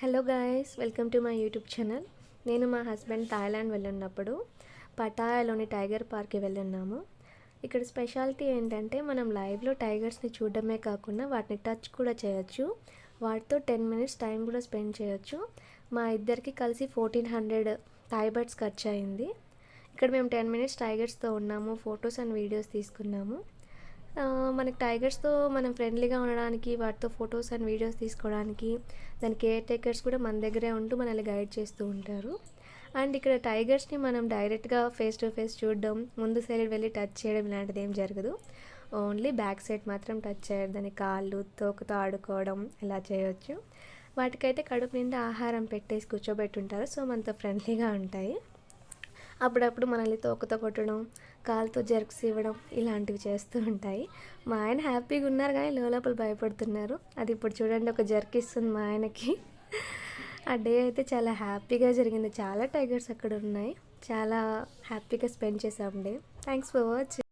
Hello guys, welcome to my YouTube channel. నేను మా husband Thailand వెళ్ళినప్పుడు పటాయాలోని టైగర్ పార్క్కి వెళ్ళున్నాము. ఇక్కడ స్పెషాలిటీ ఏంటంటే మనం లైవ్లో టైగర్స్ని చూడడమే కాకుండా వాటిని టచ్ కూడా చేయొచ్చు. వాటితో 10 మినిట్స్ టైం కూడా స్పెండ్ చేయొచ్చు. మా ఇద్దరికి కలిసి 1400 థాయ్ బాట్స్ ఖర్చు అయింది. ఇక్కడ మేము 10 మినిట్స్ టైగర్స్తో ఉన్నాము, ఫొటోస్ అండ్ వీడియోస్ తీసుకున్నాము. మనకి టైగర్స్తో మనం ఫ్రెండ్లీగా ఉండడానికి, వాటితో ఫొటోస్ అండ్ వీడియోస్ తీసుకోవడానికి దాని కేర్ టేకర్స్ కూడా మన దగ్గరే ఉంటూ మనల్ని గైడ్ చేస్తూ ఉంటారు. అండ్ ఇక్కడ టైగర్స్ని మనం డైరెక్ట్గా ఫేస్ టు ఫేస్ చూడడం, ముందు సైడ్ వెళ్ళి టచ్ చేయడం ఇలాంటిది ఏం జరగదు. ఓన్లీ బ్యాక్ సైడ్ మాత్రం టచ్ చేయడం, దాని కాళ్ళు తోకతో ఆడుకోవడం ఇలా చేయొచ్చు. వాటికైతే కడుపు నిండా ఆహారం పెట్టేసి కూర్చోబెట్టుంటారు, సో మనతో ఫ్రెండ్లీగా ఉంటాయి. అప్పుడప్పుడు మనల్ని తోకతో కొట్టడం, కాలుతో జర్క్స్ ఇవ్వడం ఇలాంటివి చేస్తూ ఉంటాయి. మా ఆయన హ్యాపీగా ఉన్నారు కానీ లోపల భయపడుతున్నారు. అది ఇప్పుడు చూడండి, ఒక జర్క్ ఇస్తుంది మా ఆయనకి. ఆ డే అయితే చాలా హ్యాపీగా జరిగింది. చాలా టైగర్స్ అక్కడ ఉన్నాయి. చాలా హ్యాపీగా స్పెండ్ చేసాం డే. Thanks for watching.